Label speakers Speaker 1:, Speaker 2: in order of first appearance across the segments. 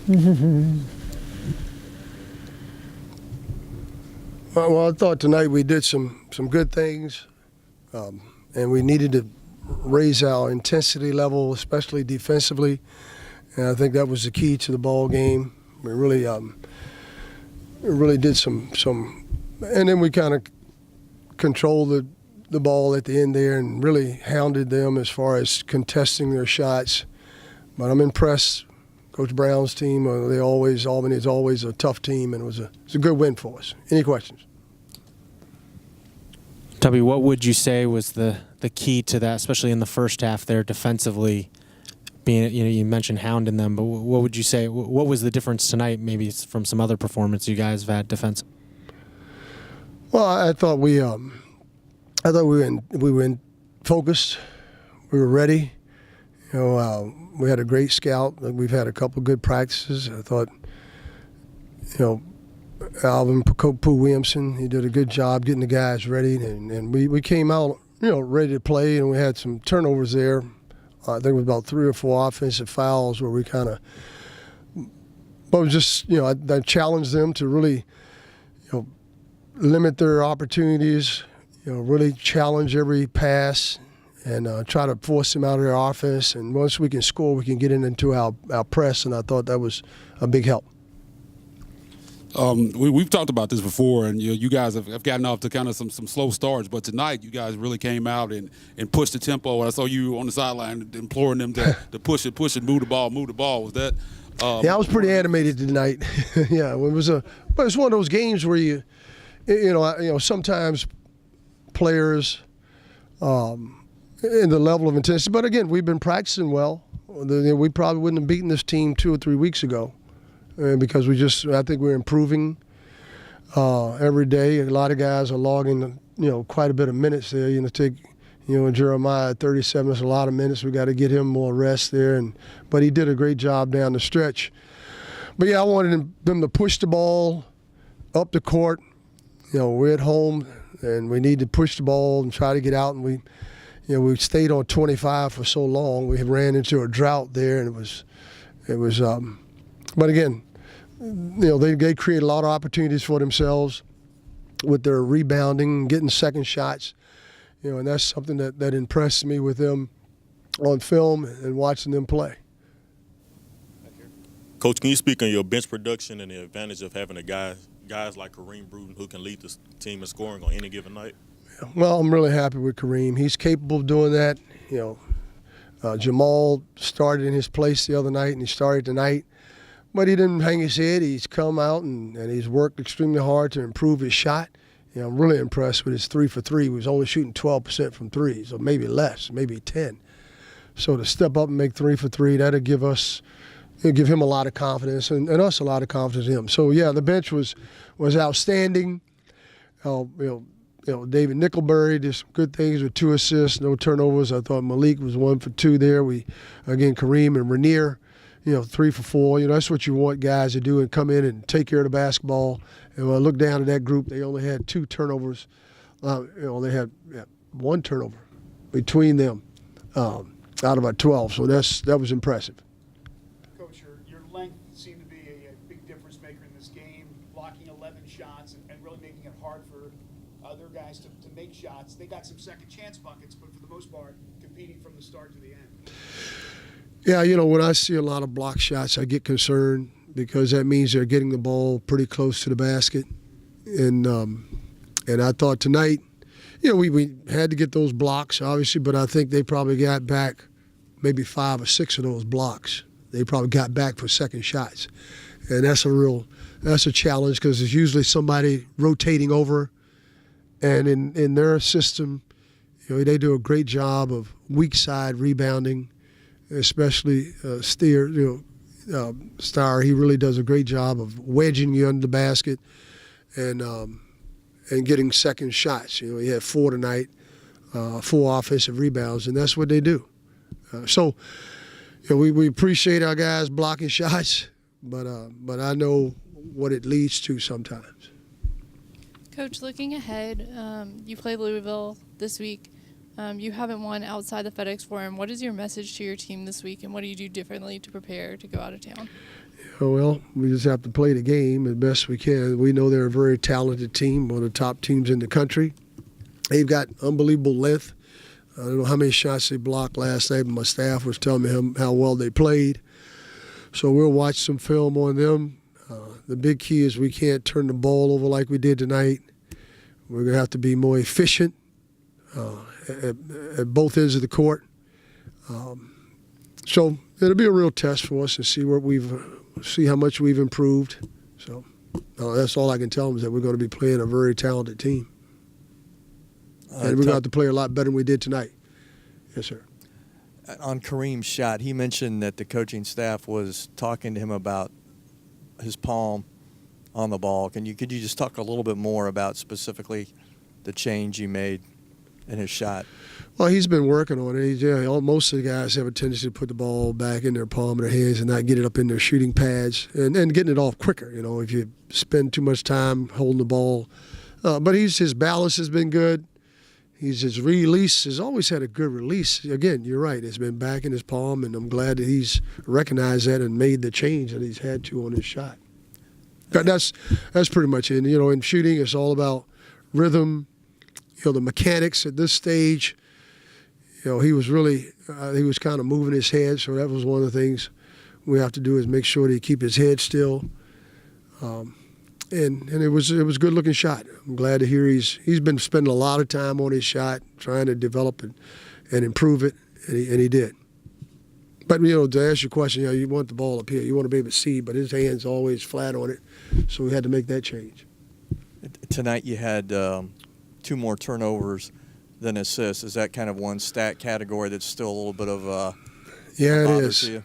Speaker 1: Well, I thought tonight we did some good things, and we needed to raise our intensity level, especially defensively. And I think that was the key to the ball game. We really did some, and then we kind of controlled the ball at the end there and really hounded them as far as contesting their shots. But I'm impressed. Coach Brown's team, Albany is always a tough team, and it's a good win for us. Any questions?
Speaker 2: Tubby, what would you say was the key to that, especially in the first half there defensively? Being, you mentioned hounding them, but what would you say? What was the difference tonight, maybe from some other performance you guys have had defensively?
Speaker 1: Well, I thought we were in focused. We were ready. We had a great scout. We've had a couple good practices. I thought, Alvin Williamson, he did a good job getting the guys ready, and we came out, ready to play, and we had some turnovers there. I think it was about 3 or 4 offensive fouls where we kind of, but it was just, I challenged them to really, limit their opportunities, really challenge every pass and try to force them out of their offense. And once we can score, we can get into our press, and I thought that was a big help.
Speaker 3: We've talked about this before, and you guys have gotten off to kind of some slow starts, but tonight you guys really came out and pushed the tempo. And I saw you on the sideline imploring them to push it, move the ball. Was that?
Speaker 1: Yeah, I was pretty animated tonight. Yeah, but it's one of those games where you sometimes players in the level of intensity. But again, we've been practicing well. We probably wouldn't have beaten this team 2 or 3 weeks ago. Because I think we're improving every day. A lot of guys are logging, quite a bit of minutes there. Jeremiah 37 is a lot of minutes. We got to get him more rest there, but he did a great job down the stretch. But yeah, I wanted them to push the ball up the court. We're at home, and we need to push the ball and try to get out. And we stayed on 25 for so long. We ran into a drought there, and it was. But again, they create a lot of opportunities for themselves with their rebounding, getting second shots, and that's something that impressed me with them on film and watching them play.
Speaker 4: Coach, can you speak on your bench production and the advantage of having guys like Kareem Bruton who can lead the team in scoring on any given night?
Speaker 1: Well, I'm really happy with Kareem. He's capable of doing that. Jamal started in his place the other night, and he started tonight. But he didn't hang his head. He's come out and he's worked extremely hard to improve his shot. I'm really impressed with his 3 for 3. He was only shooting 12% from three, so maybe less, maybe 10. So to step up and make 3 for 3, that'll give him a lot of confidence and us a lot of confidence in him. So yeah, the bench was outstanding. David Nickelberry did some good things with 2 assists, no turnovers. I thought Malik was 1 for 2 there. Kareem and Rainier. 3 for 4. That's what you want guys to do and come in and take care of the basketball. And when I look down at that group, they only had 2 turnovers. They had 1 turnover between them out of our 12. So that was impressive.
Speaker 5: Coach, your length seemed to be a big difference maker in this game, blocking 11 shots and really making it hard for other guys to make shots. They got some second chance buckets, but for the most part, competing from the start to the end.
Speaker 1: Yeah, when I see a lot of block shots, I get concerned because that means they're getting the ball pretty close to the basket. And I thought tonight, we had to get those blocks, obviously, but I think they probably got back maybe 5 or 6 of those blocks. They probably got back for second shots. And that's a challenge because there's usually somebody rotating over. And in their system, they do a great job of weak side rebounding. Especially Starr, he really does a great job of wedging you under the basket and getting second shots. He had 4 tonight, 4 offensive rebounds, and that's what they do. We appreciate our guys blocking shots, but I know what it leads to sometimes.
Speaker 6: Coach, looking ahead, you play Louisville this week. You haven't won outside the FedEx Forum. What is your message to your team this week, and what do you do differently to prepare to go out of town?
Speaker 1: Oh, well, we just have to play the game as best we can. We know they're a very talented team, one of the top teams in the country. They've got unbelievable length. I don't know how many shots they blocked last night, but my staff was telling me how well they played. So we'll watch some film on them. The big key is we can't turn the ball over like we did tonight. We're going to have to be more efficient at both ends of the court. So it'll be a real test for us to see how much we've improved. So that's all I can tell them, is that we're going to be playing a very talented team. And we're going to have to play a lot better than we did tonight. Yes, sir.
Speaker 7: On Kareem's shot, he mentioned that the coaching staff was talking to him about his palm on the ball. Could you just talk a little bit more about specifically the change you made in his shot?
Speaker 1: Well, he's been working on it. Most of the guys have a tendency to put the ball back in their palm of their hands and not get it up in their shooting pads and getting it off quicker, if you spend too much time holding the ball. But his balance has been good. His release has always had a good release. Again, you're right. It's been back in his palm, and I'm glad that he's recognized that and made the change that he's had to on his shot. But that's pretty much it. In shooting, it's all about rhythm, the mechanics at this stage. He was kind of moving his head, so that was one of the things we have to do, is make sure that he keep his head still. And it was a good looking shot. I'm glad to hear he's been spending a lot of time on his shot, trying to develop it and improve it, and he did. But to answer your question, you want the ball up here, you want to be able to see, but his hand's always flat on it, so we had to make that change.
Speaker 7: Tonight you had 2 more turnovers than assists. Is that kind of one stat category that's still a little bit of
Speaker 1: yeah, it
Speaker 7: bother
Speaker 1: is.
Speaker 7: to you?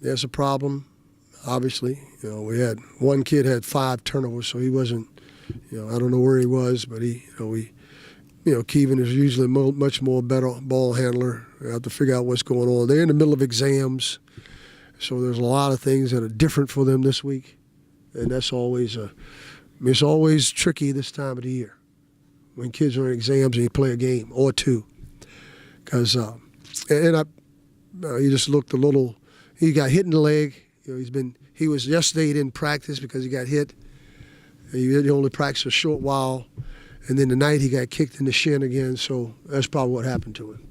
Speaker 1: There's a problem. Obviously, we had one kid had 5 turnovers, so he wasn't. I don't know where he was, but Kevin is usually much more better ball handler. We have to figure out what's going on. They're in the middle of exams, so there's a lot of things that are different for them this week, and that's always it's always tricky this time of the year when kids are in exams and you play a game or 2, because he just looked a little. He got hit in the leg. He was yesterday. He didn't practice because he got hit. He only practiced a short while, and then tonight he got kicked in the shin again. So that's probably what happened to him.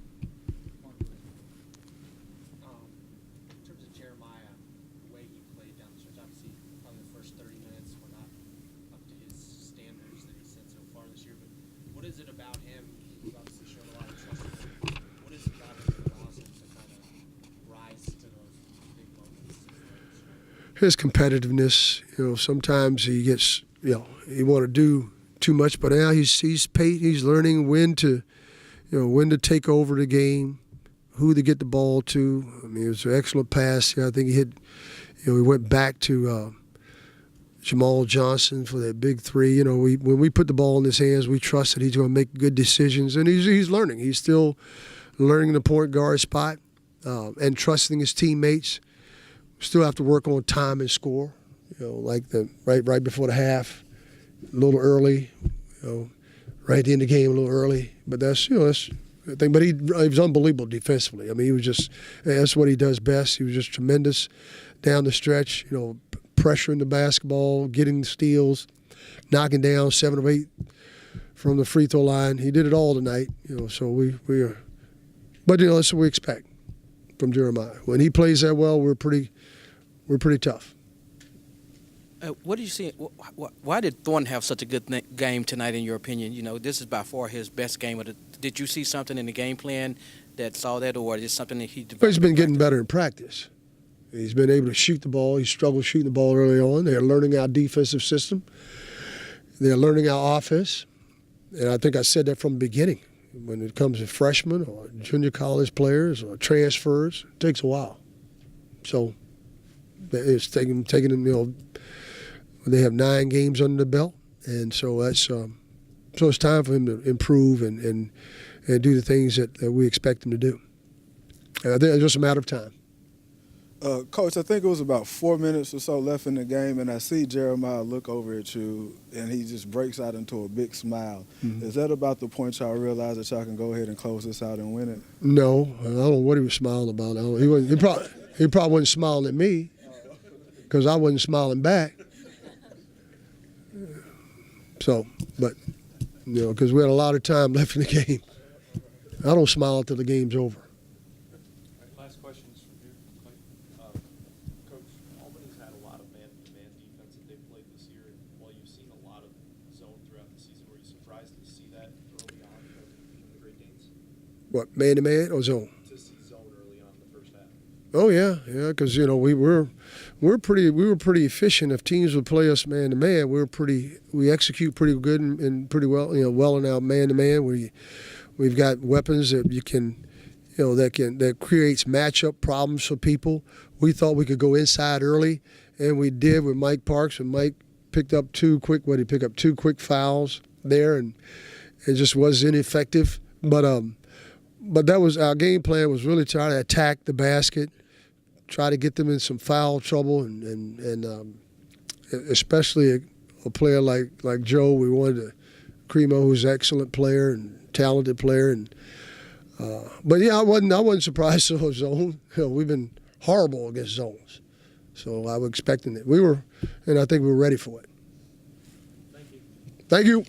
Speaker 8: In terms of Jeremiah, the way he played down the stretch, obviously probably the first 30 minutes were not up to his standards that he set so far this year. But what is it about him? He's obviously shown a lot of trust. What is it about him that allows him to kind of rise to those big moments?
Speaker 1: His competitiveness, sometimes he gets, he want to do too much, but now he's learning when to take over the game, who to get the ball to. I mean, it was an excellent pass. I think he hit, he went back to Jamal Johnson for that big 3. When we put the ball in his hands, we trust that he's going to make good decisions, and he's learning. He's still learning the point guard spot and trusting his teammates. Still have to work on time and score, like the right before the half, a little early, right at the end of the game a little early. But that's the thing. But he was unbelievable defensively. I mean, that's what he does best. He was just tremendous down the stretch, pressuring the basketball, getting steals, knocking down 7 of 8 from the free throw line. He did it all tonight, so we are. But that's what we expect from Jeremiah. When he plays that well, we're pretty tough.
Speaker 8: What do you see? Why did Thornton have such a good game tonight, in your opinion? This is by far his best game. Did you see something in the game plan that saw that, or is it something that he developed?
Speaker 1: But he's been getting better in practice. He's been able to shoot the ball. He struggled shooting the ball early on. They're learning our defensive system. They're learning our offense. And I think I said that from the beginning. When it comes to freshmen or junior college players or transfers, it takes a while. So it's taking them, they have 9 games under the belt. And so it's time for him to improve and do the things that we expect him to do. And I think it's just a matter of time.
Speaker 9: Coach, I think it was about 4 minutes or so left in the game, and I see Jeremiah look over at you, and he just breaks out into a big smile. Mm-hmm. Is that about the point y'all realize that y'all can go ahead and close this out and win it?
Speaker 1: No, I don't know what he was smiling about. He probably wasn't smiling at me, because I wasn't smiling back. So, but, because we had a lot of time left in the game. I don't smile until the game's over.
Speaker 10: Last question is from you, Coach. Albany's had a lot of man-to-man defense that they've played this year. And while you've seen a lot of zone throughout the season, were you surprised to see that early on from the Great Danes?
Speaker 1: What, man-to-man or zone?
Speaker 10: To see zone early on in the first half.
Speaker 1: Oh yeah, because we were pretty efficient. If teams would play us man to man, we execute pretty good and pretty well. Well in our man to man. We've got weapons that you can, that creates matchup problems for people. We thought we could go inside early, and we did with Mike Parks. And Mike picked up two quick fouls there, and it just was ineffective. But that was our game plan. Was really trying to attack the basket, try to get them in some foul trouble, and especially a player like Joe. We wanted to Cremo, who's an excellent player and talented player, but yeah, I wasn't surprised to a zone. We've been horrible against zones, so I was expecting it. And I think we were ready for it.
Speaker 10: Thank you.
Speaker 1: Thank you.